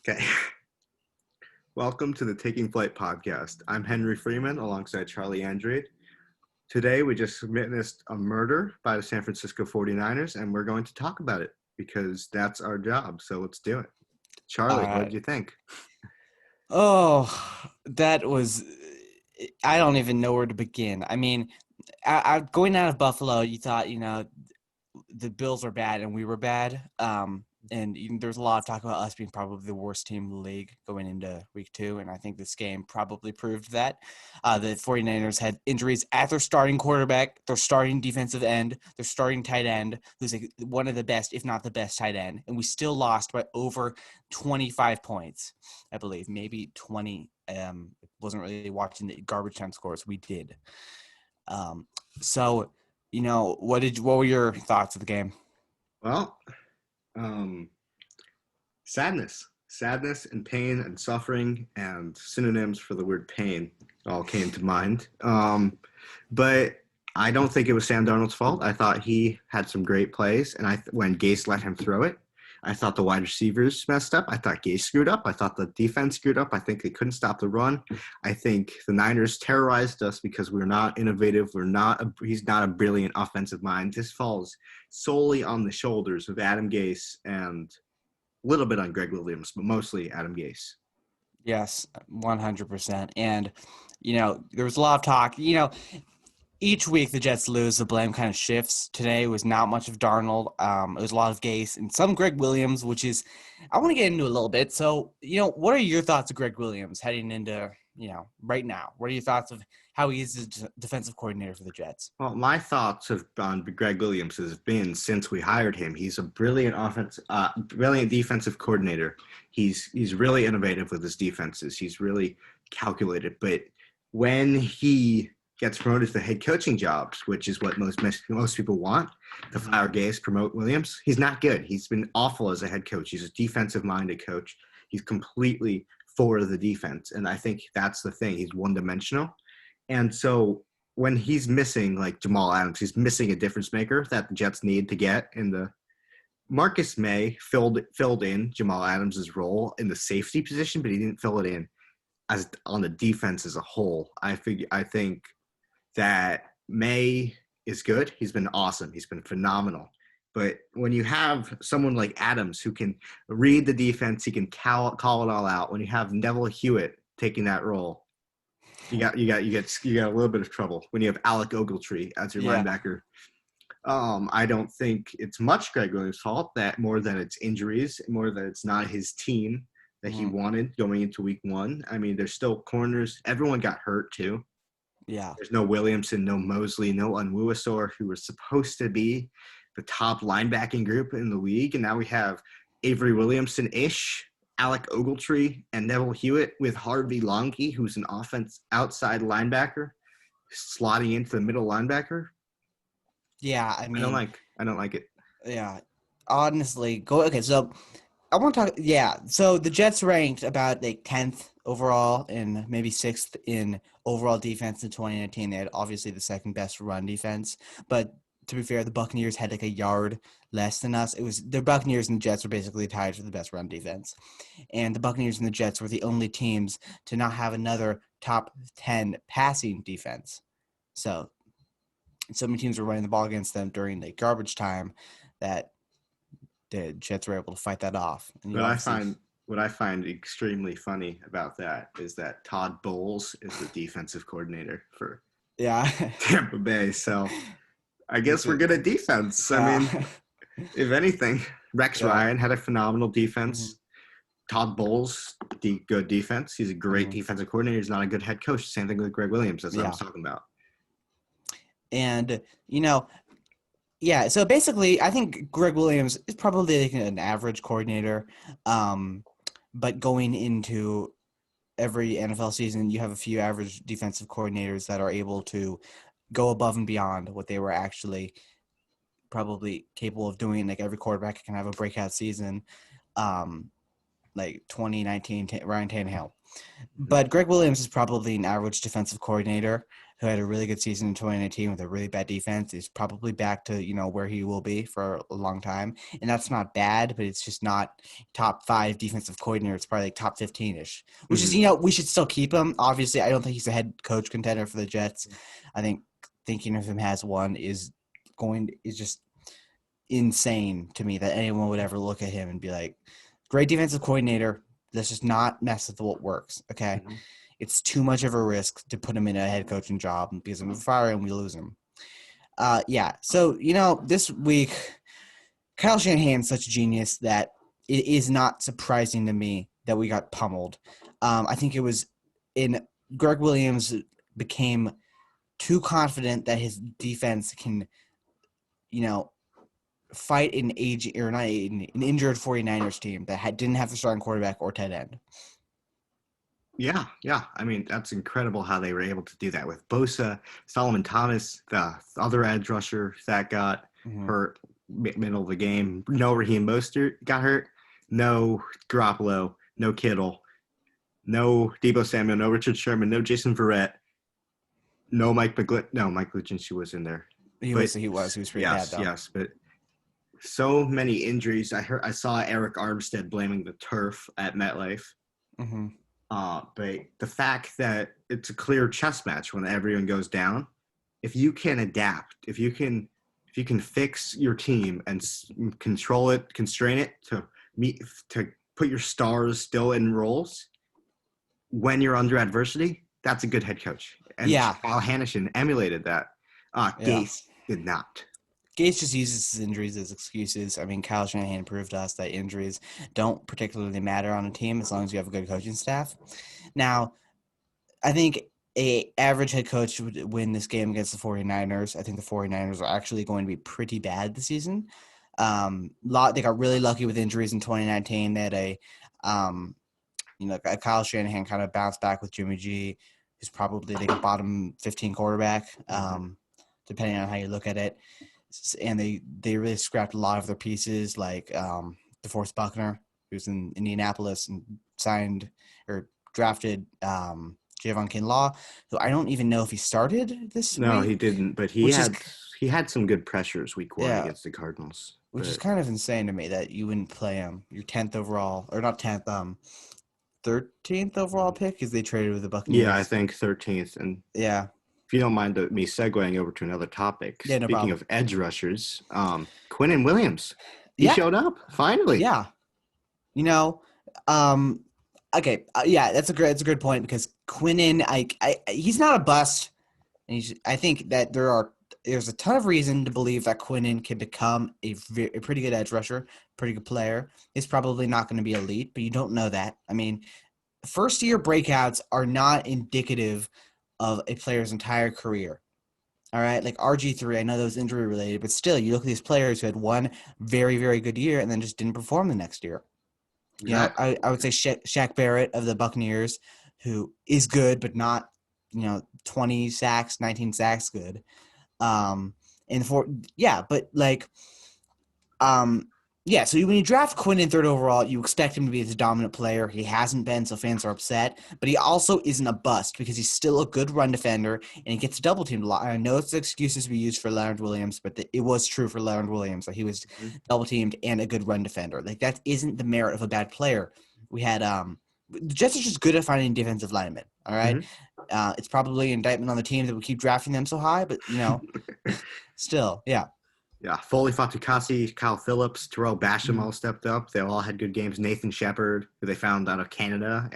Okay. Welcome to the Taking Flight podcast. I'm Henry Freeman alongside Charlie Andrade. Today, we just witnessed a murder by the San Francisco 49ers, and we're going to talk about it because that's our job. So let's do it. All Charlie, what right. did you think? Oh, that was. I don't even know where to begin. I mean, going out of Buffalo, you thought, the Bills were bad and we were bad. And there's a lot of talk about us being probably the worst team in the league going into week 2. And I think this game probably proved that. The 49ers had injuries at their starting quarterback, their starting defensive end, their starting tight end, who's like one of the best, if not the best tight end. And we still lost by over 25 points, I believe, maybe 20. Wasn't really watching the garbage time scores. We did. So, what were your thoughts of the game? Well, um, sadness and pain and suffering and synonyms for the word pain all came to mind. But I don't think it was Sam Darnold's fault. I thought he had some great plays, and when Gase let him throw it, I thought the wide receivers messed up. I thought Gase screwed up. I thought the defense screwed up. I think they couldn't stop the run. I think the Niners terrorized us because we're not innovative. He's not a brilliant offensive mind. This falls solely on the shoulders of Adam Gase and a little bit on Greg Williams, but mostly Adam Gase. Yes, 100%. And, there was a lot of talk. Each week the Jets lose, the blame kind of shifts. Today was not much of Darnold. It was a lot of Gase and some Greg Williams, which is I want to get into a little bit. So, what are your thoughts of Greg Williams heading into, right now? What are your thoughts of how he is the defensive coordinator for the Jets? Well, my thoughts on Greg Williams has been since we hired him. He's a brilliant defensive coordinator. He's really innovative with his defenses. He's really calculated. But when he gets promoted to the head coaching jobs, which is what most people want, to fire Gase, promote Williams, he's not good. He's been awful as a head coach. He's a defensive-minded coach. He's completely for the defense, and I think that's the thing. He's one-dimensional, and so when he's missing like Jamal Adams, he's missing a difference maker that the Jets need to get in the Marcus May filled in Jamal Adams' role in the safety position, but he didn't fill it in as on the defense as a whole. I think that May is good. He's been awesome. He's been phenomenal. But when you have someone like Adams who can read the defense, he can call it all out. When you have Neville Hewitt taking that role, you got a little bit of trouble when you have Alec Ogletree as your Yeah. linebacker. I don't think it's much Greg Williams' fault that more than it's injuries, more than it's not his team that he Mhm. wanted going into week 1. I mean, there's still corners. Everyone got hurt too. Yeah. There's no Williamson, no Mosley, no Unwuasor, who was supposed to be the top linebacking group in the league, and now we have Avery Williamson-ish, Alec Ogletree, and Neville Hewitt with Harvey Longkey, who's an offense outside linebacker, slotting into the middle linebacker. Yeah. I mean, I don't like it. yeah. Honestly, go okay. So I want to talk. Yeah. So the Jets ranked about like 10th overall and maybe 6th in overall defense in 2019. They had obviously the second best run defense, but to be fair, the Buccaneers had like a yard less than us. It was the Buccaneers and the Jets were basically tied for the best run defense, and the Buccaneers and the Jets were the only teams to not have another top 10 passing defense. So many teams were running the ball against them during the garbage time that the Jets were able to fight that off. And you What I obviously, find what I find extremely funny about that is that Todd Bowles is the defensive coordinator for yeah, Tampa Bay. So I which guess we're is, good at defense. I uh, mean, if anything, Rex yeah, Ryan had a phenomenal hmm defense. Todd Bowles, good defense. He's a great hmm defensive coordinator. He's not a good head coach. Same thing with Greg Williams. That's what I was yeah, talking about. and yeah. So basically, I think Greg Williams is probably like an average coordinator, um, but going into every NFL season, you have a few average defensive coordinators that are able to go above and beyond what they were actually probably capable of doing. Like every quarterback can have a breakout season. Um, like 2019 Ryan Tannehill. But Greg Williams is probably an average defensive coordinator who had a really good season in 2019 with a really bad defense. He's probably back to, where he will be for a long time. And that's not bad, but it's just not top 5 defensive coordinator. It's probably like top 15-ish, which is, we should still keep him. Obviously, I don't think he's a head coach contender for the Jets. I think thinking of him as one is just insane to me that anyone would ever look at him and be like, great defensive coordinator. Let's just not mess with what works, okay? Mm-hmm. It's too much of a risk to put him in a head coaching job because if we fire him, we lose him. So, this week, Kyle Shanahan's such a genius that it is not surprising to me that we got pummeled. I think it was Greg Williams became too confident that his defense can, fight an injured 49ers team that didn't have the starting quarterback or tight end. Yeah. I mean, that's incredible how they were able to do that with Bosa, Solomon Thomas, the other edge rusher that got hurt middle of the game. No Raheem Mostert got hurt. No Garoppolo. No Kittle. No Deebo Samuel. No Richard Sherman. No Jason Verrett. No Mike McGlinchey. No, Mike McGlinchey was in there. He was pretty bad though. Yes, but so many injuries. I saw Eric Armstead blaming the turf at MetLife. Mm-hmm. But the fact that it's a clear chess match when everyone goes down, if you can adapt, if you can fix your team and control it, constrain it to put your stars still in roles when you're under adversity, that's a good head coach. And Kyle Shanahan emulated that. Gase did not. Gase just uses his injuries as excuses. I mean, Kyle Shanahan proved to us that injuries don't particularly matter on a team as long as you have a good coaching staff. Now, I think a average head coach would win this game against the 49ers. I think the 49ers are actually going to be pretty bad this season. They got really lucky with injuries in 2019. They had a Kyle Shanahan kind of bounced back with Jimmy G, who's probably like a bottom 15 quarterback, depending on how you look at it. And they really scrapped a lot of their pieces, like DeForest Buckner, who's in Indianapolis, and drafted Javon Kinlaw, who I don't even know if he started this week. No, he didn't, but he had some good pressures week 1 against the Cardinals. Which is kind of insane to me that you wouldn't play him. Your 10th overall, or not 10th, 13th overall pick, because they traded with the Buccaneers. Yeah, I think 13th. And if you don't mind me segueing over to another topic, speaking of edge rushers, Quinnen Williams, he showed up finally. Yeah, okay, that's a good point because Quinnen, he's not a bust, and I think that there's a ton of reason to believe that Quinnen can become a pretty good edge rusher, pretty good player. He's probably not going to be elite, but you don't know that. I mean, first-year breakouts are not indicative of a player's entire career. All right, like RG3, I know that was injury related, but still, you look at these players who had one very, very good year and then just didn't perform the next year. I would say Shaq Barrett of the Buccaneers, who is good but not, 20 sacks, 19 sacks good. So when you draft Quinnen 3rd overall, you expect him to be the dominant player. He hasn't been, so fans are upset. But he also isn't a bust because he's still a good run defender, and he gets double teamed a lot. I know it's excuses we use for Leonard Williams, but it was true for Leonard Williams that he was double teamed and a good run defender. Like, that isn't the merit of a bad player. We had the Jets are just good at finding defensive linemen. All right, it's probably an indictment on the team that we keep drafting them so high, but still, yeah. Yeah, Foley Fatukasi, Kyle Phillips, Terrell Basham all stepped up. They all had good games. Nathan Shepard, who they found out of Canada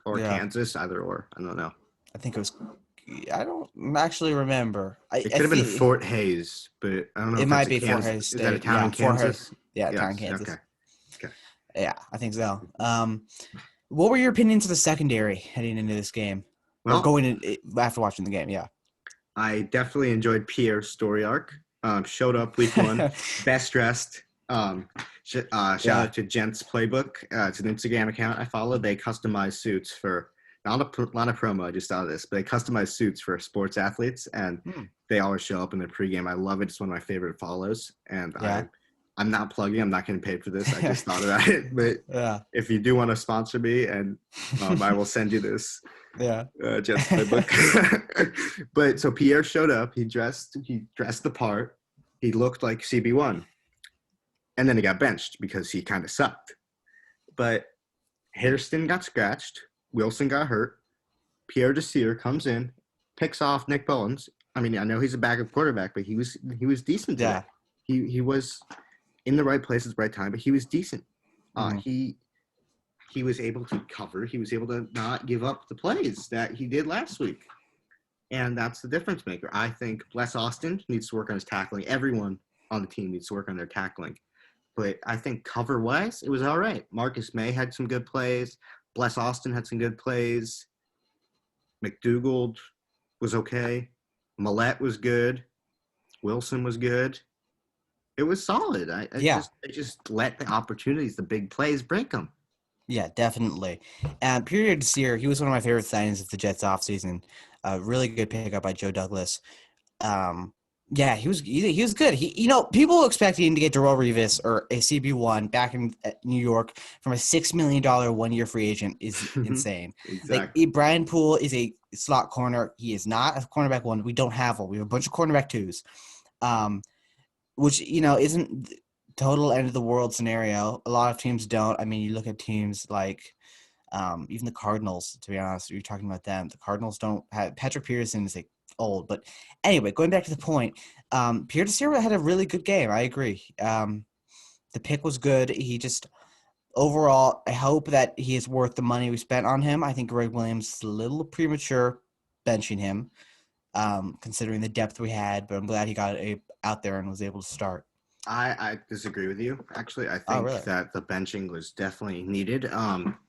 or Kansas, either or. I don't know. I think it was – I don't actually remember. It could have been Fort Hayes, but I don't know. It might be Fort Hayes State. Is that a town in Kansas? Yeah, town in Kansas. Okay. Yeah, I think so. What were your opinions of the secondary heading into this game? Well, or going in after watching the game, yeah. I definitely enjoyed Pierre's story arc. Showed up week 1, best dressed. Shout out to Gents Playbook. It's an Instagram account I follow. They customize suits for not a promo. I just saw this, but they customize suits for sports athletes, and they always show up in their pregame. I love it. It's one of my favorite follows, and I'm not plugging. I'm not getting paid for this. I just thought about it. But Yeah. if you do want to sponsor me, and I will send you this Yeah. Jets playbook. But so Pierre showed up. He dressed the part. He looked like CB1, and then he got benched because he kind of sucked. But Hairston got scratched. Wilson got hurt. Pierre Desir comes in, picks off Nick Mullins. I mean, I know he's a backup quarterback, but he was decent today. Yeah. He was in the right place at the right time, but he was decent. Mhm. He was able to cover. He was able to not give up the plays that he did last week, and that's the difference maker. I think Bless Austin needs to work on his tackling. Everyone on the team needs to work on their tackling. But I think cover-wise, it was all right. Marcus May had some good plays. Bless Austin had some good plays. McDougald was okay. Millette was good. Wilson was good. It was solid. I Yeah. just let the opportunities, the big plays, break them. Yeah, definitely. And Pierre Desir, he was one of my favorite signings of the Jets offseason. Really good pickup by Joe Douglas. Yeah, he was good. People expected him to get Darrell Revis or a CB1 back in New York from a $6 million 1-year free agent is insane. Exactly. Like Brian Poole is a slot corner. He is not a cornerback one. We don't have one. We have a bunch of cornerback twos, which isn't total end of the world scenario. A lot of teams don't. I mean, you look at teams like even the Cardinals, to be honest, you're talking about them. The Cardinals don't have Patrick Peterson is old. But anyway, going back to the point, Pierre Desir had a really good game. I agree. The pick was good. He just overall, I hope that he is worth the money we spent on him. I think Greg Williams is a little premature benching him, considering the depth we had. But I'm glad he got out there and was able to start. I disagree with you. Actually, I think really? that the benching was definitely needed.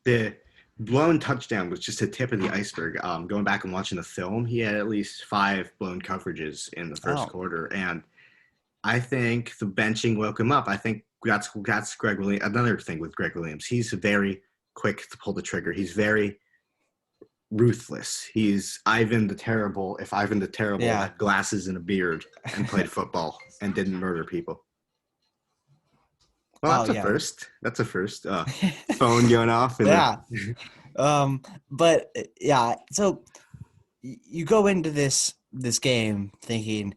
The blown touchdown was just a tip of the iceberg. Going back and watching the film, he had at least 5 blown coverages in the first quarter, and I think the benching woke him up. I think that's Greg Williams. Another thing with Greg Williams, he's very quick to pull the trigger. He's very ruthless. He's Ivan the Terrible. If Ivan the Terrible had glasses and a beard and played football and didn't murder people. Well, that's a first. That's a first. Phone going off. Yeah. But yeah, so you go into this game thinking,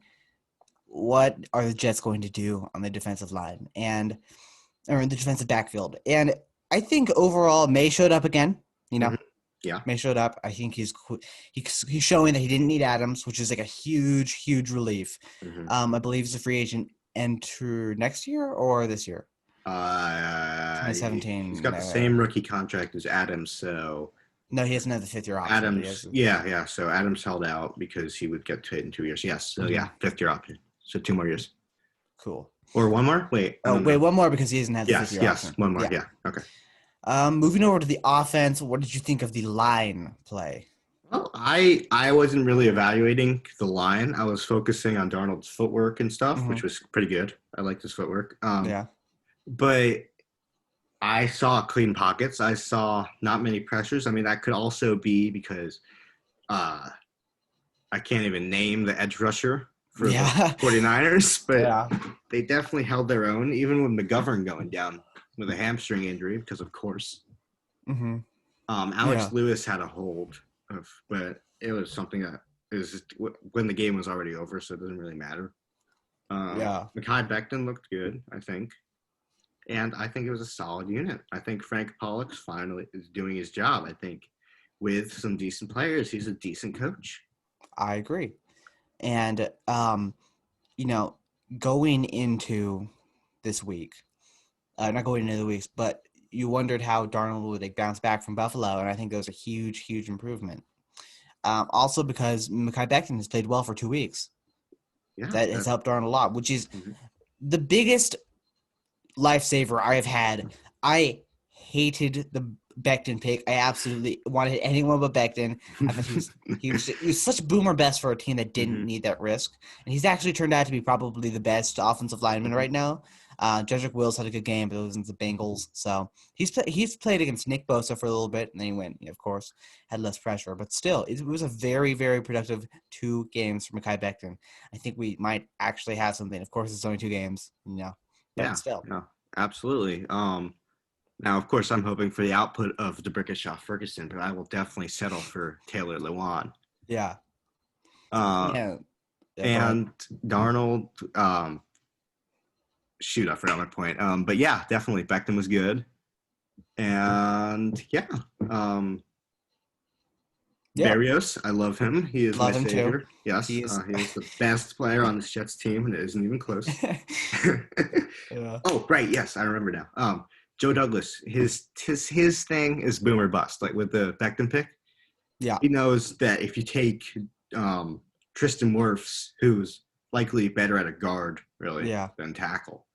what are the Jets going to do on the defensive line or in the defensive backfield? And I think overall May showed up again. Yeah, May showed up. I think he's showing that he didn't need Adams, which is like a huge relief. I believe he's a free agent enter next year or this year. 2017. He's got the same rookie contract as Adams, so no, he doesn't have the 5th-year option. Adams, yeah. So Adams held out because he would get paid in 2 years. Yes, so yeah, 5th-year option. So 2 more years. Cool. Or 1 more? Wait. One more because he doesn't have the 5th-year option. Yes, 1 more. Yeah. Okay. Moving over to the offense, what did you think of the line play? Well, I wasn't really evaluating the line. I was focusing on Darnold's footwork and stuff, which was pretty good. I liked his footwork. But I saw clean pockets. I saw not many pressures. I mean, that could also be because I can't even name the edge rusher for the 49ers, but they definitely held their own, even with McGovern going down with a hamstring injury, because of course. Alex Lewis had a hold, but it was something that is when the game was already over, so it doesn't really matter. Mekhi Becton looked good, I think. And I think it was a solid unit. I think Frank Pollock finally is doing his job. I think with some decent players, he's a decent coach. I agree. And, going into this week, not going into the weeks, but you wondered how Darnold would bounce back from Buffalo, and I think that was a huge improvement. Also because Mekhi Becton has played well for 2 weeks. Yeah, that has helped Darnold a lot, which is the biggest lifesaver I have had. I hated the Becton pick. I absolutely wanted anyone but Becton. I thought he was such a boomer best for a team that didn't need that risk. And he's actually turned out to be probably the best offensive lineman right now. Jedrick Wills had a good game, but it was in the Bengals. So he's played against Nick Bosa for a little bit, and then he went, of course, had less pressure. But still, it was a very, very productive 2 games for Mekhi Becton. I think we might actually have something. Of course, it's only 2 games, but Yeah, still. no, absolutely. Now, of course, I'm hoping for the output of DeBrickashaw Ferguson, but I will definitely settle for Taylor Lewan. Yeah. Uh, Yeah. Yeah, go ahead. and Darnold, shoot, I forgot my point. But yeah, definitely Becton was good. And yeah, um, Yeah. Barrios, I love him. He is my Love him too. savior. Yes, He is. he is the best player on this Jets team, and it isn't even close. Yeah. Oh, right. Yes, I remember now. Joe Douglas, his thing is boomer bust. Like with the Becton pick, Yeah. he knows that if you take um, Tristan Wirfs, who's likely better at a guard really Yeah. than tackle,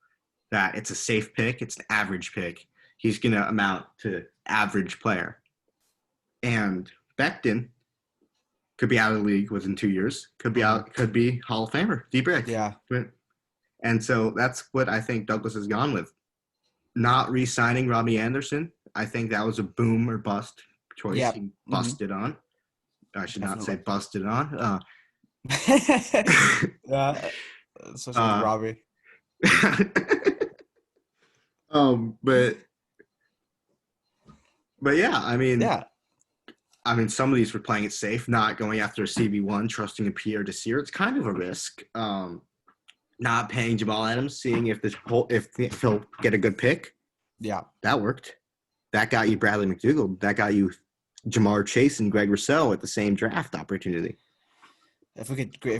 that it's a safe pick. It's an average pick. He's going to amount to average player. And Becton could be out of the league within 2 years. Could be out. Could be Hall of Famer. D-Brick. Yeah. And so that's what I think Douglas has gone with. Not re-signing Robbie Anderson. I think that was a boom or bust choice. Yeah. He Mm-hmm. busted on. I should not say Definitely. busted on. Yeah. Especially with Robbie. um, but but yeah, Yeah. I mean, some of these were playing it safe, not going after a CB1, trusting a Pierre Desir. It's kind of a risk. Not paying Jamal Adams, seeing if he'll get a good pick. Yeah. That worked. That got you Bradley McDougald. That got you Jamar Chase and Greg Rousseau at the same draft opportunity. If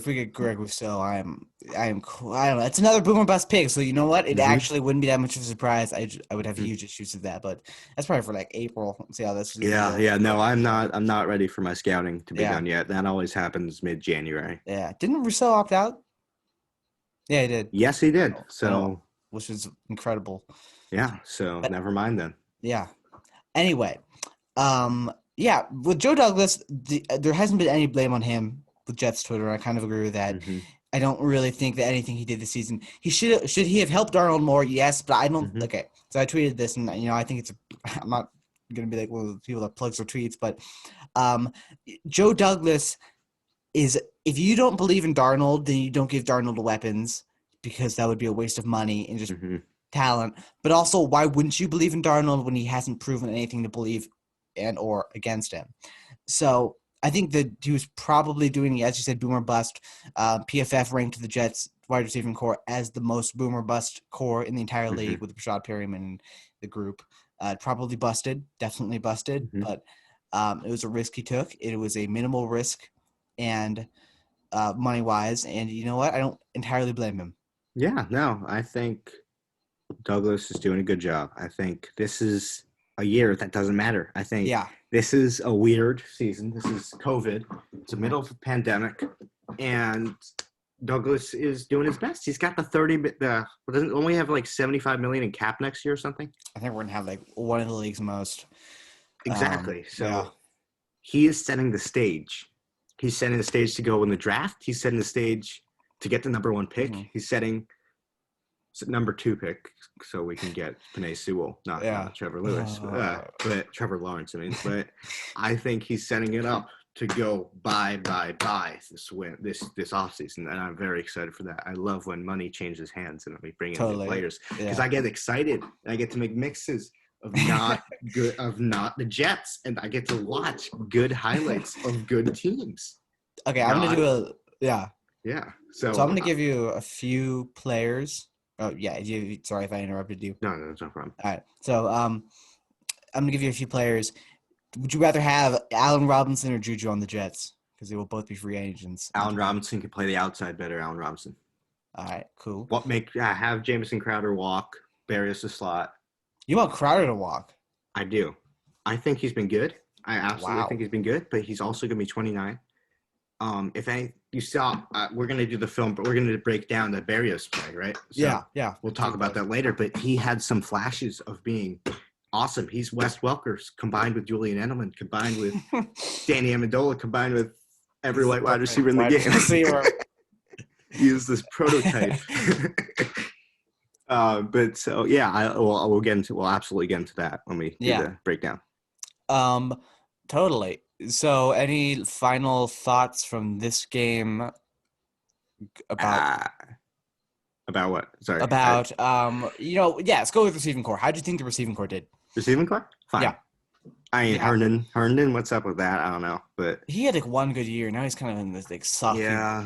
we get Greg Rousseau, I am cool. I don't know. It's another boomer bust pick. So you know what? It actually wouldn't be that much of a surprise. I would have huge issues with that, but that's probably for like April. Let's see how this. Yeah. No, I'm not ready for my scouting to be Yeah. done yet. That always happens mid-January. Yeah. Didn't Rousseau opt out? Yeah, he did. Yes, he did. Oh, So which is incredible. yeah. So But never mind then. yeah. Anyway, yeah, with Joe Douglas, there hasn't been any blame on him with Jets Twitter. I kind of agree with that. Mm-hmm. I don't really think that anything he did this season, should he have helped Darnold more? Yes, but I don't. Mm-hmm. Okay, so I tweeted this, and I think I'm not gonna be like one of the people that plugs their tweets, but Joe Douglas is, if you don't believe in Darnold, then you don't give Darnold the weapons, because that would be a waste of money and just talent. But also, why wouldn't you believe in Darnold when he hasn't proven anything to believe and or against him? So I think that he was probably doing, as you said, boomer bust. PFF ranked the Jets wide receiving core as the most boomer bust core in the entire league, with Rashad Perryman in the group. Probably busted, definitely busted, but it was a risk he took. It was a minimal risk, and money-wise, and you know what? I don't entirely blame him. Yeah, no, I think Douglas is doing a good job. I think this is a year that doesn't matter. I think this is a weird season. This is COVID. It's the middle of a pandemic, and Douglas is doing his best. He's got doesn't only have like $75 million in cap next year or something. I think we're gonna have like one of the league's most. Exactly. He is setting the stage. He's setting the stage to go in the draft. He's setting the stage to get the number one pick. He's setting number 2 pick so we can get Penei Sewell, not Trevor Lewis, but Trevor Lawrence. I mean, but I think he's setting it up to go buy this offseason, and I'm very excited for that. I love when money changes hands and we bring in new players, because I get excited and I get to make mixes of not the Jets, and I get to watch good highlights of good teams. Okay, I'm gonna do So I'm gonna give you a few players. Oh yeah, sorry if I interrupted you. No, it's no problem. All right, so I'm gonna give you a few players. Would you rather have Allen Robinson or Juju on the Jets? Because they will both be free agents. Allen Robinson can play the outside better. Allen Robinson. All right, cool. Have Jamison Crowder walk, Barrios the slot. You want Crowder to walk? I do. I think he's been good. I absolutely think he's been good, but he's also going to be 29. You saw, we're going to do the film, but we're going to break down the Barrios play, right? So yeah. We'll talk about that later, but he had some flashes of being awesome. He's Wes Welker combined with Julian Edelman, combined with Danny Amendola, combined with every white wide receiver in the game. He is this prototype. But so yeah, we'll absolutely get into that when we do the breakdown. Totally. So, any final thoughts from this game about? About what? Sorry. About let's go with receiving core. How do you think the receiving core did? Receiving core? Fine. Yeah. I mean, Yeah. Herndon, what's up with that? I don't know. But He had like one good year. Now he's kind of in this like sucky. yeah.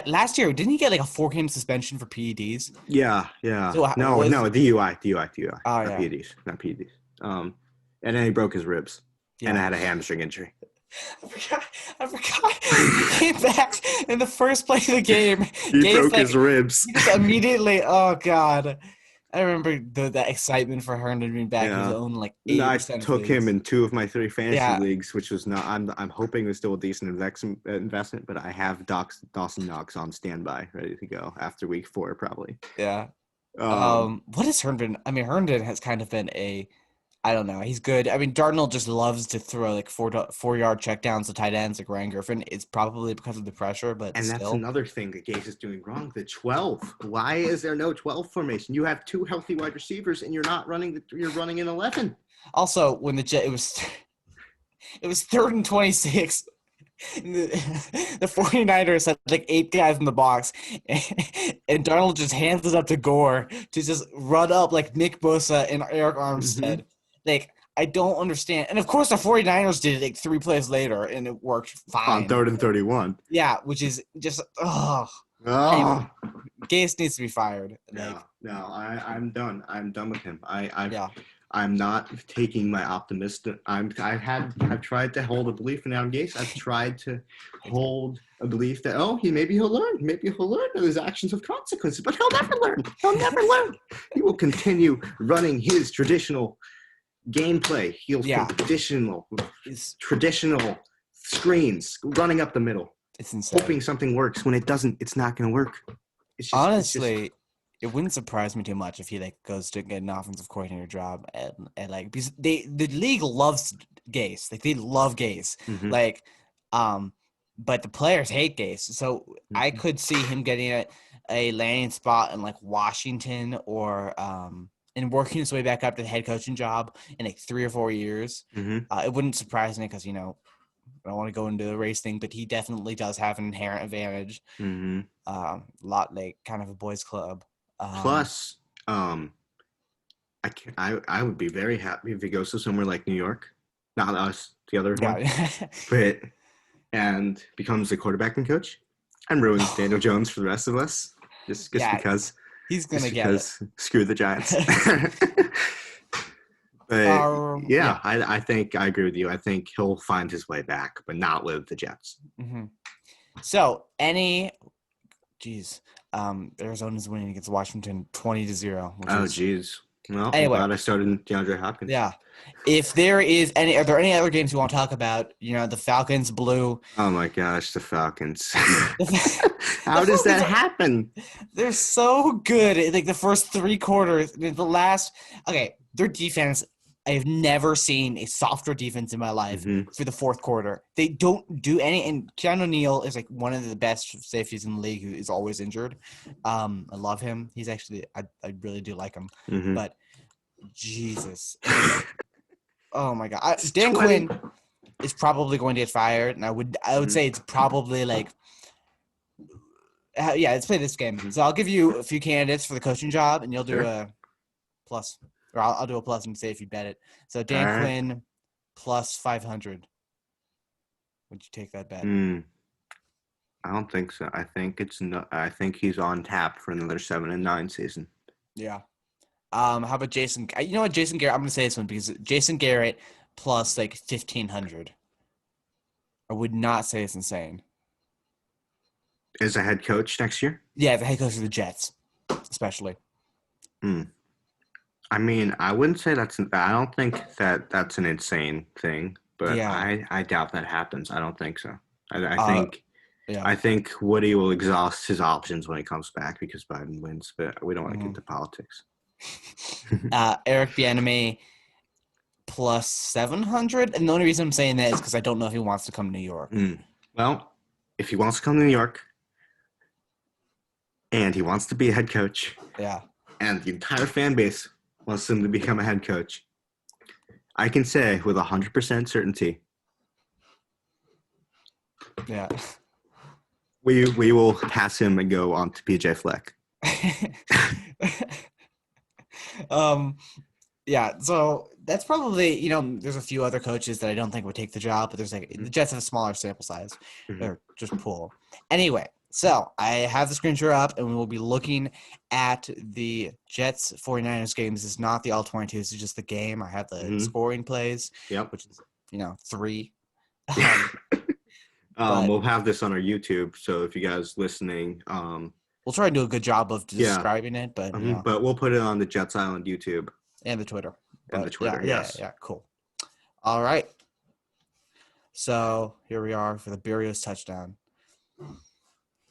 Last year didn't he get like a 4-game suspension for PEDs? Yeah. So No, was DUI. oh Not yeah. PEDs. Not PEDs. And then he broke his ribs. And Yeah. had a hamstring injury. I forgot. He came back in the first play of the game. He Gase, broke his ribs. he just immediately. Oh god, I remember the excitement for Herndon being back. He was Yeah. owned like I 80% of took him leagues. in 2 of my 3 fantasy Yeah. leagues, which was not. I'm hoping it's still a decent investment, but I have Dawson Knox on standby, ready to go after week 4, probably. Yeah. Um, What is Herndon? I mean, Herndon has kind of been I don't know. He's good. I mean, Darnold just loves to throw like 4-yard checkdowns to tight ends like Ryan Griffin. It's probably because of the pressure, but and that's still. another thing that Gase is doing wrong. The 12. Why is there no 12 formation? You have 2 healthy wide receivers, and you're not running. You're running an 11. Also, when it was 3rd and 26. The 49ers had like 8 guys in the box, and Darnold just hands it up to Gore to just run up like Nick Bosa and Eric Armstead. Mm-hmm. Like, I don't understand. And of course, the 49ers did it like 3 plays later, and it worked fine. On 3rd and 31. Yeah, which is just, Oh. Anyway, Gase needs to be fired. I'm done. I'm done with him. Yeah. I'm not taking my optimistic. I've tried to hold a belief in Adam Gase. I've tried to hold a belief that maybe he'll learn. Maybe he'll learn that his actions have consequences, but he'll never learn. He'll never learn. He will continue running his traditional gameplay. Traditional screens running up the middle. It's insane. Hoping something works. When it doesn't, it's not going to work. Honestly, it wouldn't surprise me too much if he like goes to get an offensive coordinator job and like, because the league loves Gase, like they love Gase, mm-hmm. But the players hate Gase, so mm-hmm. I could see him getting a landing spot in like Washington or and working his way back up to the head coaching job in like 3 or 4 years. Mm-hmm. It wouldn't surprise me because I don't want to go into the race thing, but he definitely does have an inherent advantage. Mm-hmm. Lot like kind of a boys' club. Plus, I would be very happy if he goes to somewhere like New York, not us, the other one, and becomes a quarterbacking coach and ruins Daniel Jones for the rest of us, just because he's gonna get it. Screw the Giants. But I think I agree with you. I think he'll find his way back, but not with the Jets. Mm-hmm. So Arizona's winning against Washington 20-0. Oh, geez. Well, anyway, I'm glad I started DeAndre Hopkins. Yeah. If there is are there any other games you want to talk about? The Falcons blew. Oh my gosh, the Falcons. How does that happen? They're so good. Like the first 3 quarters, their defense. I have never seen a softer defense in my life for the 4th quarter. They don't do any, and Keanu Neal is like one of the best safeties in the league who is always injured. I love him. He's actually, I really do like him. Mm-hmm. But Jesus. Oh my God. Dan Quinn is probably going to get fired, and I would say it's probably like, let's play this game. So I'll give you a few candidates for the coaching job, and you'll do a plus. Or I'll do a plus and say if you bet it. So Dan Quinn plus 500. Would you take that bet? I don't think so. I think he's on tap for another 7-9 season. Yeah. How about Jason? You know what, Jason Garrett? I'm gonna say this one because Jason Garrett plus like 1,500. I would not say it's insane. As a head coach next year? Yeah, the head coach of the Jets, especially. I mean, I wouldn't say I don't think that's an insane thing, but I doubt that happens. I don't think so. I think Woody will exhaust his options when he comes back because Biden wins, but we don't want to get into politics. Eric Bieniemy plus 700, and the only reason I'm saying that is because I don't know if he wants to come to New York. Well, if he wants to come to New York and he wants to be a head coach, and the entire fan base wants him to become a head coach, I can say with 100% certainty, we will pass him and go on to PJ Fleck. um, yeah. So that's probably there's a few other coaches that I don't think would take the job, but there's like the Jets have a smaller sample size or just pool. Anyway, so I have the screen share up, and we will be looking at the Jets 49ers game. This is not the all 22. This is just the game. I have the scoring plays, Yep. which is 3. We'll have this on our YouTube, so if you guys listening, we'll try and do a good job of describing it, but but we'll put it on the Jets Island YouTube and the Twitter. Yes. Yeah, cool. All right. So here we are for the Berrios touchdown.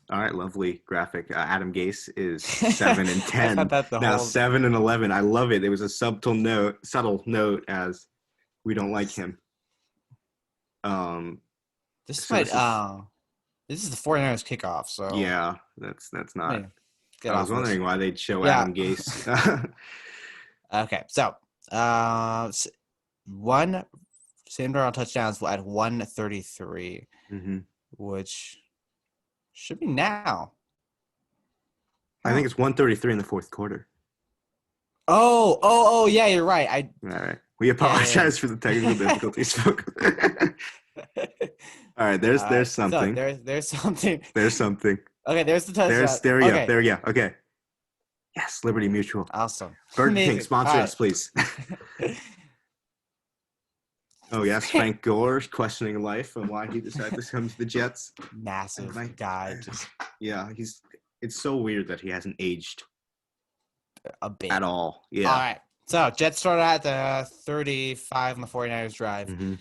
All right, lovely graphic. Adam Gase is 7-10. Now 7-11. I love it. There was a subtle note as we don't like him. This is the 49ers kickoff. So yeah, that's not. I was wondering why they'd show Adam Gase. Okay, so one Sam Darnold touchdowns at 1:33, which should be now. I think it's 1:33 in the fourth quarter. Oh, yeah, you're right. All right. We apologize for the technical difficulties, folks. All right, there's something. So there's something. There's something. Okay, there's the touchdown. There we go. Okay. Yes, Liberty Mutual. Awesome. Burger King, sponsor us, please. Oh, yes, Frank Gore questioning life and why he decided to come to the Jets. Massive guy. It's so weird that he hasn't aged a bit. At all. Yeah. All right. So, Jets started at the 35 on the 49ers drive.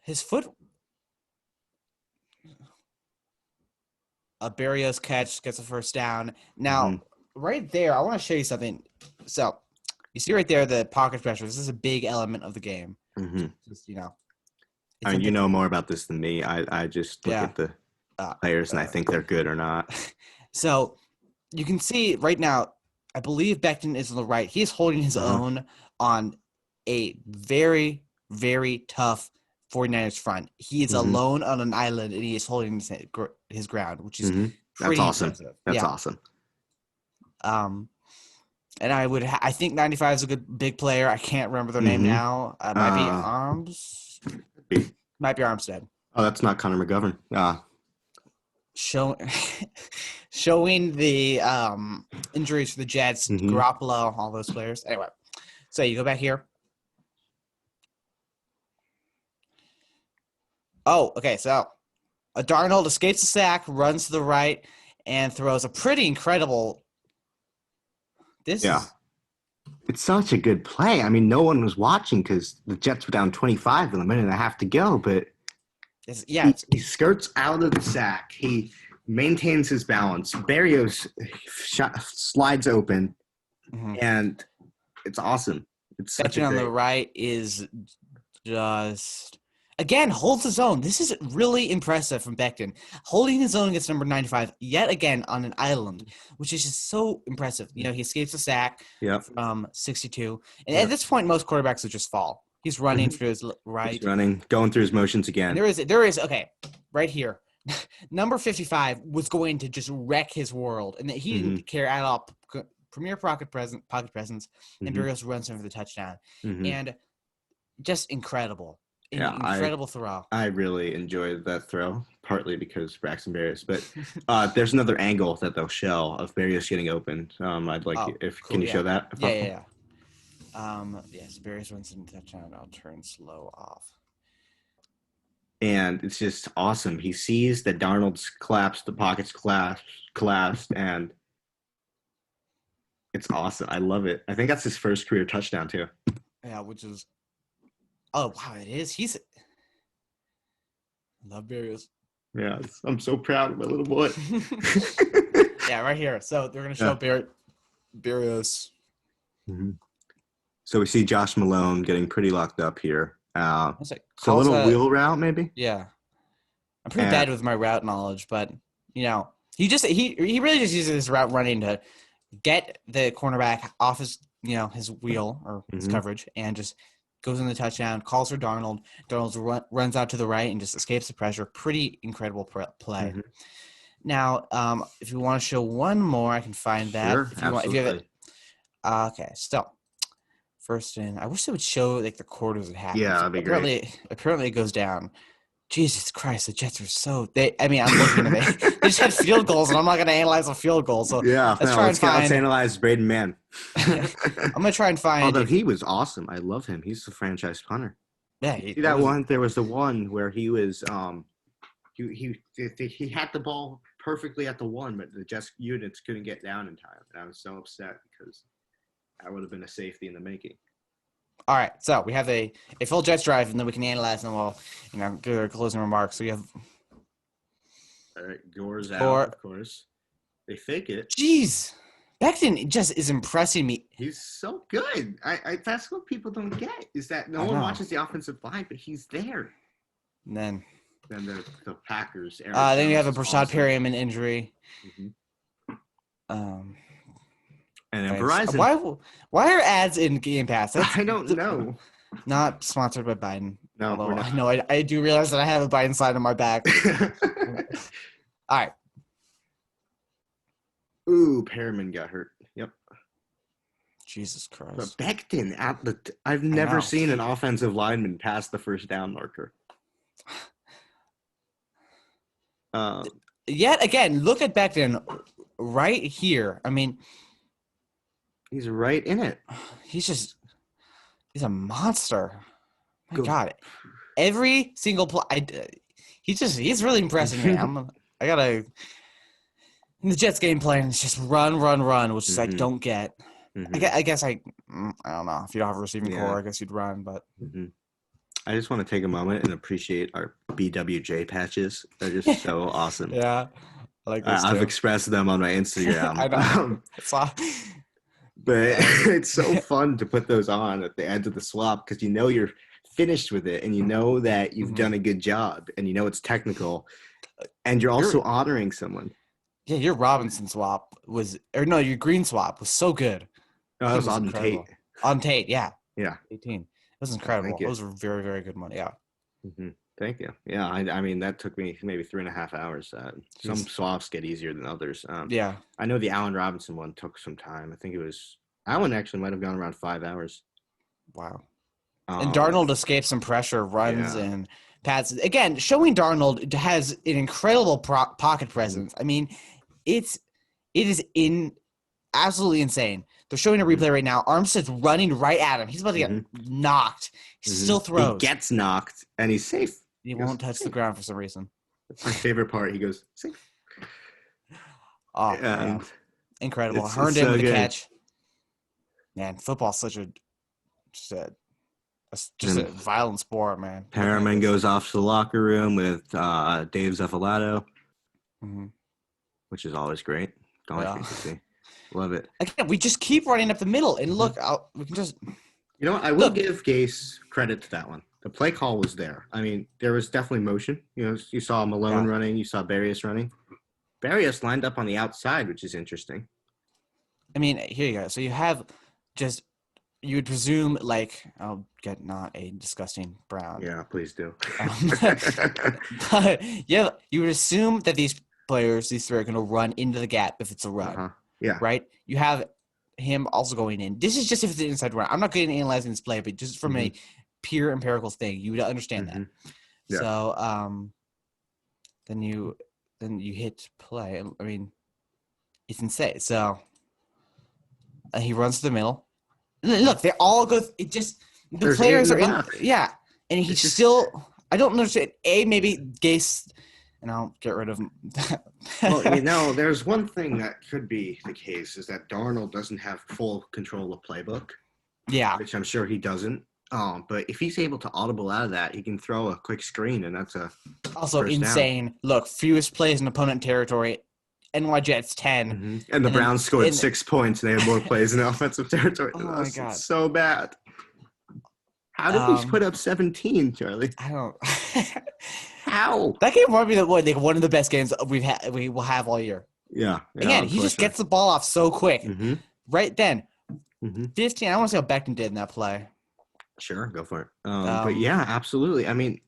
His foot. A Berrios catch gets a first down. Now, right there, I want to show you something. So, you see right there the pocket pressure. This is a big element of the game. Just, I mean, you know more about this than me. I just look at the players and I think they're good or not. So, you can see right now, I believe Becton is on the right. He is holding his own on a very, very tough 49ers front. He is alone on an island, and he is holding his ground, which is pretty impressive. That's awesome. And I think 95 is a good big player. I can't remember their name now. Might be Arms. Might be Armstead. Oh, that's not Connor McGovern. Showing the injuries for the Jets, Garoppolo, all those players. Anyway, so you go back here. Oh, okay. So Darnold escapes the sack, runs to the right, and throws a pretty incredible. It's such a good play. I mean, no one was watching because the Jets were down 25 with a minute and a half to go, but he skirts out of the sack. He maintains his balance. Berrios slides open, and it's awesome. It's such on the right is just again holds his own. This is really impressive from Becton, holding his own against number 95 yet again on an island, which is just so impressive. He escapes the sack from 62, and at this point, most quarterbacks would just fall. He's running through his right. He's running, going through his motions again. There is okay, right here. Number 55 was going to just wreck his world, and he didn't care at all. Premier pocket presence, and Berrios runs him for the touchdown, and just incredible. Incredible throw. I really enjoyed that throw, partly because Braxton Berrios. But there's another angle that they'll show of Berrios getting open. I'd like can you show that? Yeah. Yes, Berrios runs in the touchdown. I'll turn slow off. And it's just awesome. He sees that Darnold's collapsed, the pocket's collapsed, and it's awesome. I love it. I think that's his first career touchdown too. Yeah, which is. Oh, wow, it is. I love Berrios. Yeah, I'm so proud of my little boy. Yeah, right here. So they're going to show Berrios. So we see Josh Malone getting pretty locked up here. So a little wheel route maybe? Yeah. I'm pretty bad with my route knowledge, but, he really just uses his route running to get the cornerback off his, his wheel or his coverage and just – goes in the touchdown, calls for Darnold. Darnold runs out to the right and just escapes the pressure. Pretty incredible play. Now, if you want to show one more, I can find that. Sure, If you want, if you have it. absolutely. Okay, so first in, I wish they would show like the quarters it happens. Yeah, that'd be great. Apparently it goes down. Jesus Christ, the Jets are so they. I mean, I'm looking at it. They just had field goals, and I'm not going to analyze a field goal. So Yeah, let's try and find. let's analyze Braden Mann. I'm going to try and find. Although he was awesome, I love him. He's the franchise punter. Yeah, See that one? There was the one where he was he had the ball perfectly at the one, but the Jets units couldn't get down in time, and I was so upset because that would have been a safety in the making. All right, so we have a full Jets drive, and then we can analyze and we'll do our closing remarks. So you have. All right, Gore's out, of course. They fake it. Jeez, Becton just is impressing me. He's so good. That's what people don't get is that no one watches the offensive line, but he's there. And then the Packers. Then you have a Brashad Perriman injury. Mm-hmm. And then Verizon. Why are ads in Game Pass? I don't know. Not sponsored by Biden. No, we're not. No, I do realize that I have a Biden sign on my back. All right. Ooh, Perriman got hurt. Yep. Jesus Christ. But Becton I've never seen an offensive lineman pass the first down marker. Yet again, look at Becton right here. I mean, he's right in it. He's a monster. My God, every single play. He's really impressing me. I gotta. In the Jets game plan, it's just run, which is I don't get. Mm-hmm. I guess I don't know. If you don't have a receiving core, I guess you'd run, but. Mm-hmm. I just want to take a moment and appreciate our BWJ patches. They're just so awesome. Yeah, I like this I've expressed them on my Instagram. I know. But it's so fun to put those on at the end of the swap because you know you're finished with it and you know that you've done a good job and you know it's technical and you're also honoring someone. Yeah, your Robinson swap your green swap was so good. Oh, that was on incredible. Tate. On Tate, yeah. Yeah. 18. It was incredible. Those were very, very good money. Yeah. Mm-hmm. Thank you. Yeah, I mean, that took me maybe 3.5 hours. Some swaps get easier than others. Yeah. I know the Allen Robinson one took some time. I think Allen actually might have gone around 5 hours. Wow. And Darnold escapes some pressure, runs and passes. Again, showing Darnold has an incredible pocket presence. I mean, it is absolutely insane. They're showing a replay right now. Armstead's running right at him. He's about to get knocked. He still throws. He gets knocked, and he's safe. He won't touch the ground for some reason. That's my favorite part. He goes, safe. Oh, man. Incredible. Herndon with the catch. Man, football's such a violent sport, man. Perriman goes off to the locker room with Dave Zeffalato, which is always great. Always great to see. Love it. Again, we just keep running up the middle, and look, we can just. You know what? I will give Gase credit to that one. The play call was there. I mean, there was definitely motion. You know, you saw Malone running, you saw Barrios running. Barrios lined up on the outside, which is interesting. I mean, here you go. So you have just. You would presume, I'll get not a disgusting brown. Yeah, please do. But yeah, you would assume that these three are going to run into the gap if it's a run. Yeah. Right? You have him also going in. This is just if it's an inside run. I'm not going to analyze this play, but just from a pure empirical thing, you would understand that. Yeah. So then you hit play. I mean, it's insane. So he runs to the middle. Look, they all go. It just the players are in. Yeah, and he's still. I don't understand. Maybe Gase, and I'll get rid of him. Well, there's one thing that could be the case is that Darnold doesn't have full control of playbook. Yeah, which I'm sure he doesn't. But if he's able to audible out of that, he can throw a quick screen, and that's also insane. Down. Look, fewest plays in opponent territory. NY Jets 10. And the Browns scored 6 points, and they had more plays in offensive territory than us. My God. It's so bad. How did we put up 17, Charlie? I don't. How? That game might be one of the best games we will have all year. Yeah. Again, he just gets the ball off so quick. Right then. 15. I want to see how Becton did in that play. Sure, go for it. But yeah, absolutely. I mean,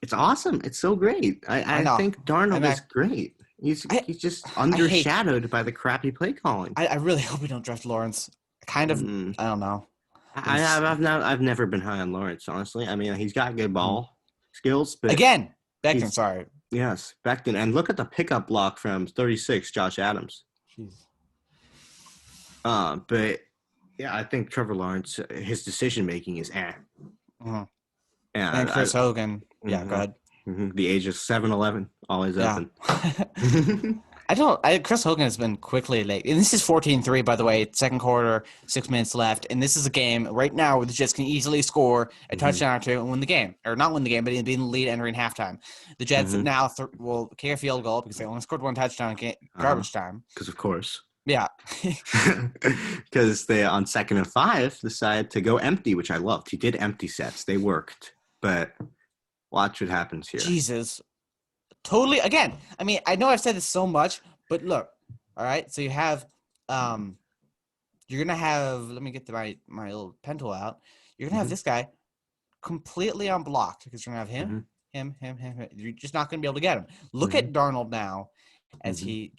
it's awesome. It's so great. I think Darnold is great. He's just I hate. undershadowed by the crappy play calling. I really hope we don't draft Lawrence. Kind of. Mm. I don't know. But it's I've never been high on Lawrence, honestly. I mean, he's got good mhm. ball skills, but Again. Becton. he's Sorry. yes, Becton. And look at the pickup block from 36, Josh Adams. Jeez. But yeah, I think Trevor Lawrence, his decision making is Mhm. And And Chris Hogan. Yeah. Go mhm, ahead. the age of 7-11, always Yeah. open. Chris Hogan has been quickly late. And this is 14-3, by the way. Second quarter, 6 minutes left. And this is a game right now where the Jets can easily score a touchdown or two and win the game. Or not win the game, but be in the lead entering halftime. The Jets now will kick a field goal because they only scored one touchdown in garbage time. Because of course. Yeah. Because they, on 2nd and 5, decided to go empty, which I loved. He did empty sets. They worked. But watch what happens here. Jesus. Totally. Again, I mean, I know I've said this so much, but look. All right. So you have you're going to have, let me get my little pen tool out. You're going to have this guy completely unblocked because you're going to have him. You're just not going to be able to get him. Look at Darnold now as he's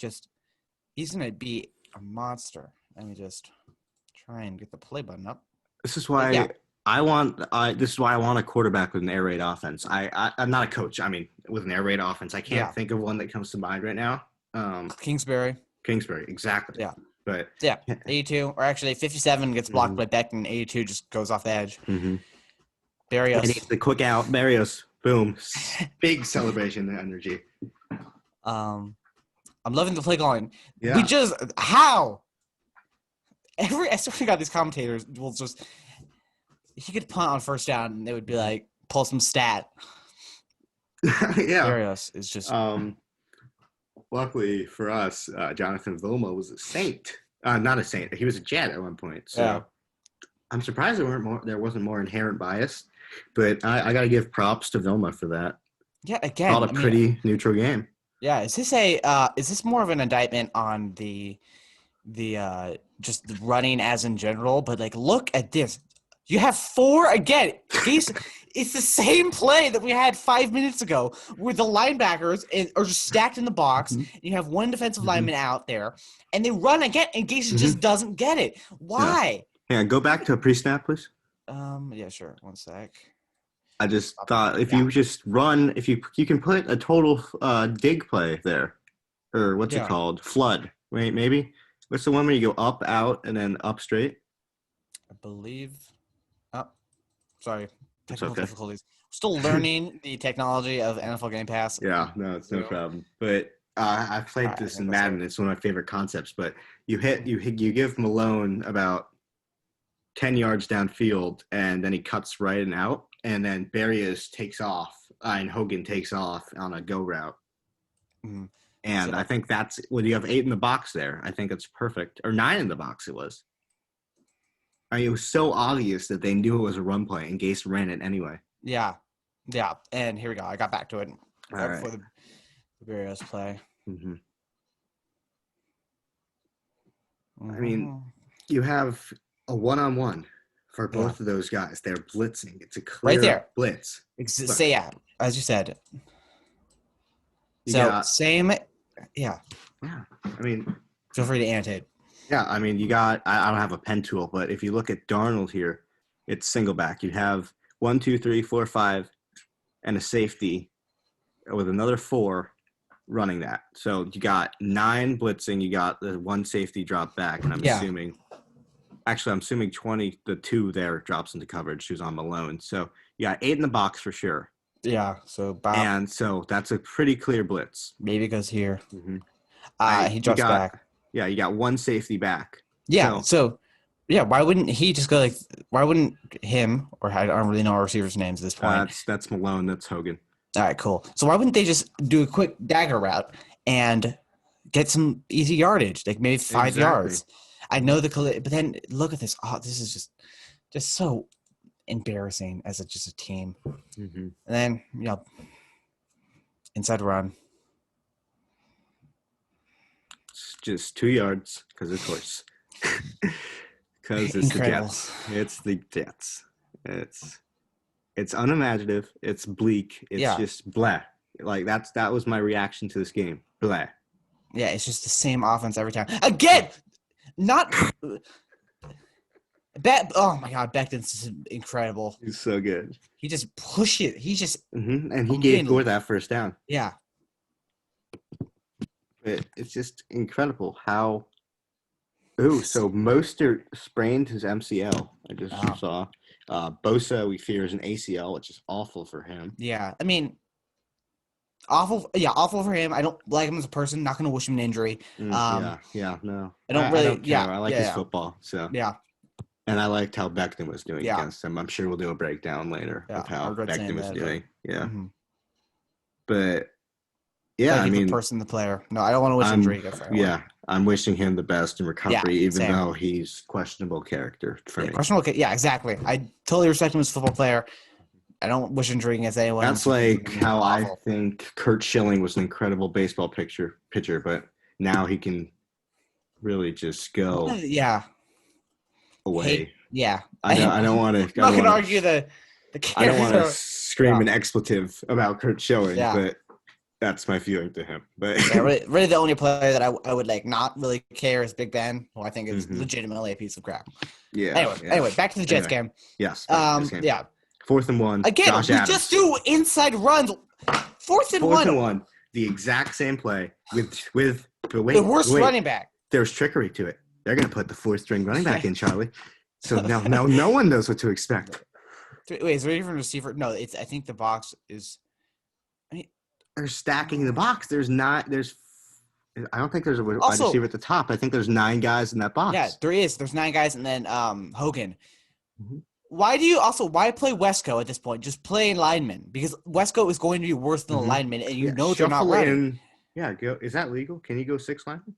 going to be a monster. Let me just try and get the play button up. This is why I want a quarterback with an air raid offense. I'm not a coach. I mean, with an air raid offense, I can't think of one that comes to mind right now. Kingsbury, exactly. Yeah. But 82, or actually 57 gets blocked by Becton. 82 just goes off the edge. Barrios. And the quick out. Barrios. Boom. Big celebration energy. I'm loving the play calling. Yeah. We just how I swear to God, these commentators will just he could punt on first down and they would be like, pull some stat. Yeah. Barrios is just luckily for us, Jonathan Vilma was a saint. Not a saint. He was a Jet at one point. So I'm surprised there wasn't more inherent bias. But I got to give props to Vilma for that. Yeah, again, called a pretty neutral game. Yeah, is this more of an indictment on the just the running as in general? But like, look at this. You have 4 again. Gase, it's the same play that we had 5 minutes ago, where the linebackers are just stacked in the box. And you have one defensive lineman out there, and they run again, and Gase just doesn't get it. Why? Yeah, go back to a pre-snap, please. Yeah, sure. One sec. I just thought if you just run, if you can put a total dig play there, or what's it called? Flood, right? Maybe. What's the one where you go up, out, and then up straight? I believe. Oh, sorry. Technical difficulties. Still learning the technology of NFL Game Pass. Yeah, no, it's no problem. But I played this in Madden. It's one of my favorite concepts. But you give Malone about 10 yards downfield, and then he cuts right and out, and then Barrios takes off, and Hogan takes off on a go route. And I think that's when you have 8 in the box there. I think it's perfect. Or 9 in the box it was. I mean, it was so obvious that they knew it was a run play, and Gase ran it anyway. Yeah. And here we go. I got back to it right. Before the Barrios play. I mean, you have a one-on-one for both of those guys. They're blitzing. It's a clear blitz. As you said. Same. Yeah. Yeah. I mean, feel free to annotate. Yeah, I mean, I don't have a pen tool, but if you look at Darnold here, it's single back. You have 1, 2, 3, 4, 5, and a safety with another 4 running that. So you got 9 blitzing. You got the 1 safety drop back, and I'm assuming 20. The 2 there drops into coverage. Who's on Malone? So you got 8 in the box for sure. Yeah. So and so that's a pretty clear blitz. Maybe goes here. He drops back. Yeah, you got 1 safety back. Yeah. So why wouldn't he just go why wouldn't him, or I don't really know our receivers' names at this point. That's Malone. That's Hogan. All right, cool. So why wouldn't they just do a quick dagger route and get some easy yardage, like maybe 5 yards? I know but then look at this. Oh, this is just so embarrassing as just a team. And then, inside run. Just 2 yards, because of course. Because it's Incredible. the Jets. It's the Jets. It's unimaginative. It's bleak. It's just blah. Like that was my reaction to this game. Blah. Yeah, it's just the same offense every time. Again, not oh my God, Becton's incredible. He's so good. He just pushes. He just And he gave Gore that first down. Yeah. It's just incredible how. Oh, so Mostert sprained his MCL. I just saw. Bosa, we fear, is an ACL, which is awful for him. Yeah, I mean, awful. Yeah, awful for him. I don't like him as a person. Not going to wish him an injury. No. I don't really. I don't care. I like his football. So yeah. And I liked how Becton was doing against him. I'm sure we'll do a breakdown later of how Becton was doing. Yeah. Mm-hmm. But yeah, I mean, the person, the player. No, I don't want to wish injury against anyone. Yeah, I'm wishing him the best in recovery, even though he's questionable character for me. Questionable. Yeah, exactly. I totally respect him as a football player. I don't wish injury against anyone. That's like how I think Kurt Schilling was an incredible baseball pitcher, but now he can really just go. Away. I don't want to. I'm not going to argue the I don't want to scream an expletive about Kurt Schilling, but that's my feeling to him. But really, the only player that I would like not really care is Big Ben, who I think is legitimately a piece of crap. Yeah. Anyway, back to the Jets game. Yes. Yeah. 4th and 1. Again, Josh Adams. Just do inside runs. 4th and 1. The exact same play with the worst running back. There's trickery to it. They're going to put the 4th string running back in, Charlie. So now no one knows what to expect. Wait, is there a different receiver? No, I think the box is. They're stacking the box. I don't think there's a wide receiver at the top. I think there's 9 guys in that box. Yeah, there is. There's 9 guys, and then Hogan. Mm-hmm. Why play Wesco at this point? Just play lineman, because Wesco is going to be worse than a lineman, and they're not running. Is that legal? Can you go 6 linemen?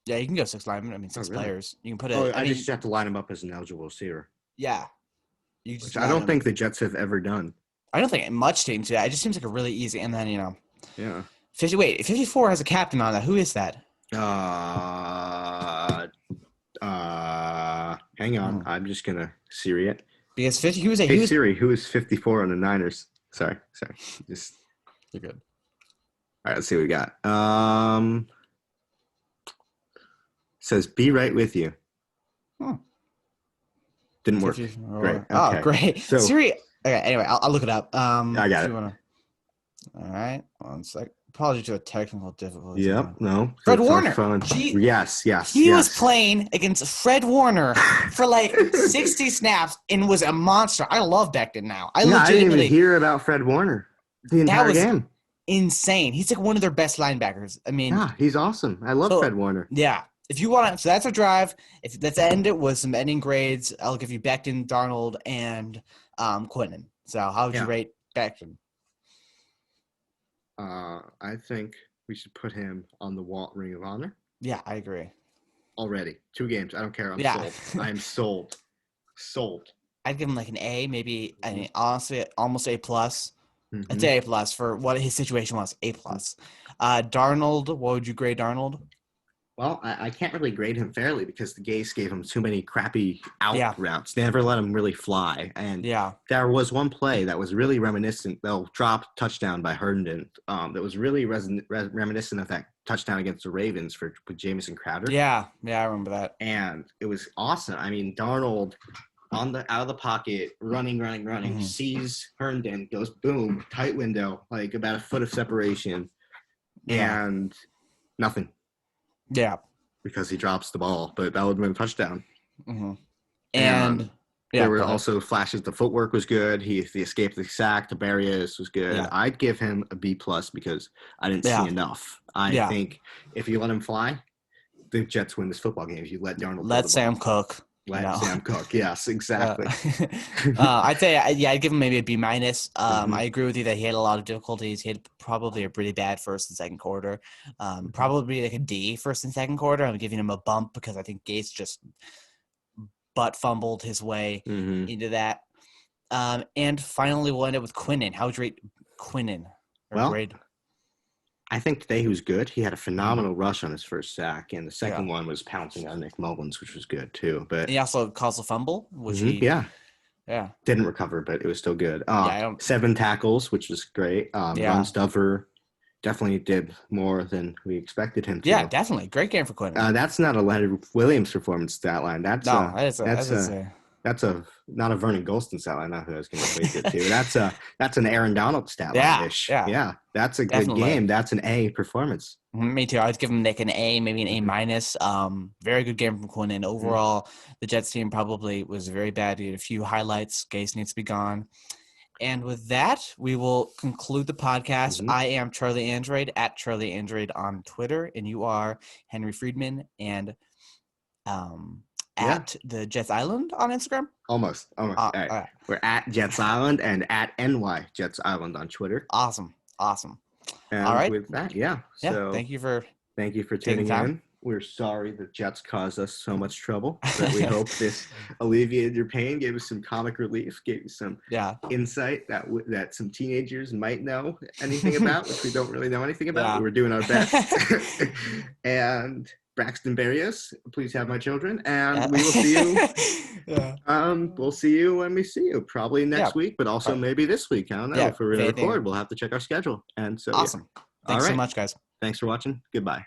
Yeah, you can go 6 linemen. I mean, 6 players. You can put I just have to line them up as an eligible receiver. Yeah. Which I don't think the Jets have ever done. I don't think much teams do that. It just seems like a really easy. And then, Yeah. 54 has a captain on that. Who is that? Hang on. I'm just going to Siri it. Because Siri, who is 54 on the Niners? Sorry. You're good. All right, let's see what we got. Says, be right with you. Didn't work. Great. Okay. Oh, great. So, Siri. Okay, anyway, I'll look it up. I got it. All right. 1 sec. Apologies to the technical difficulties. Yep. No. Fred Warner. Yes. He was playing against Fred Warner for like 60 snaps and was a monster. I love Becton now. I didn't even hear about Fred Warner the entire game. Insane. He's like one of their best linebackers. I mean, he's awesome. I love Fred Warner. Yeah. If you want to, so that's our drive. If let's end it with some ending grades, I'll give you Becton, Darnold, and Quinnen. So how would you rate Becton? I think we should put him on the Ring of Honor. Yeah, I agree. Already 2 games. I don't care. I'm sold. I am sold. Sold. I'd give him like an A, maybe. I mean, honestly, almost A plus. I'd say A+ for what his situation was. A+. Darnold, what would you grade Darnold? Well, I can't really grade him fairly because the Gase gave him too many crappy routes. They never let him really fly. And there was one play that was really reminiscent. They'll drop touchdown by Herndon. That was really reminiscent of that touchdown against the Ravens with Jamison Crowder. Yeah, I remember that. And it was awesome. I mean, Darnold out of the pocket, running, sees Herndon, goes boom, tight window, like about a foot of separation, and nothing. Yeah. Because he drops the ball, but that would have been a touchdown. Mm-hmm. And there were also flashes. The footwork was good. The escape, the sack, the barriers was good. Yeah. I'd give him a B+ because I didn't see enough. I think if you let him fly, the Jets win this football game. If you let Darnold let Sam cook. Sam cook. Yes, exactly. I'd say, I'd give him maybe a B-. I agree with you that he had a lot of difficulties. He had probably a pretty bad first and second quarter. Probably like a D first and second quarter. I'm giving him a bump because I think Gase just butt fumbled his way into that. And finally, we'll end up with Quinnen. How would you rate Quinnen? Grade? I think today he was good. He had a phenomenal rush on his first sack, and the second one was pouncing on Nick Mullins, which was good too. But he also caused a fumble. Yeah. Didn't recover, but it was still good. 7 tackles, which was great. Run stuffer. Definitely did more than we expected him Yeah, to. definitely. Great game for Quentin. That's not a Leonard Williams performance stat line. No, That's that's a a that's a not a Vernon Golston stat line. Not who I was going to equate it to. That's an Aaron Donald stat line yeah, ish. yeah, Yeah, that's a good definitely. game. That's an A performance. Me too. I would give him like an A, maybe an A Mhm. minus. Very good game from Quinn. Mhm. Overall, the Jets team probably was very bad. He had a few highlights. Gase needs to be gone. And with that, we will conclude the podcast. Mhm. I am Charlie Android at Charlie Android on Twitter, and you are Henry Friedman and um, Yeah, at the Jets Island on Instagram. almost. All right. All right. We're at Jets Island and at NY Jets Island on Twitter. Awesome. Awesome. All And right. with that, yeah. Yeah. So thank you for Taking tuning the time. in. We're sorry the Jets caused us so much trouble, but we hope this alleviated your pain, gave us some comic relief, gave you some Yeah. insight that some teenagers might know anything about, which we don't really know anything about, Yeah. but we're doing our best. And Braxton Berrios, please have my children, and we will see you. Yeah. We'll see you when we see you, probably Yeah. next week, but also Right. maybe this week. I don't know Yeah. if we're going to record. We'll have to check our schedule. And so, Awesome. yeah. All Thanks so right. much, guys. Thanks for watching. Goodbye.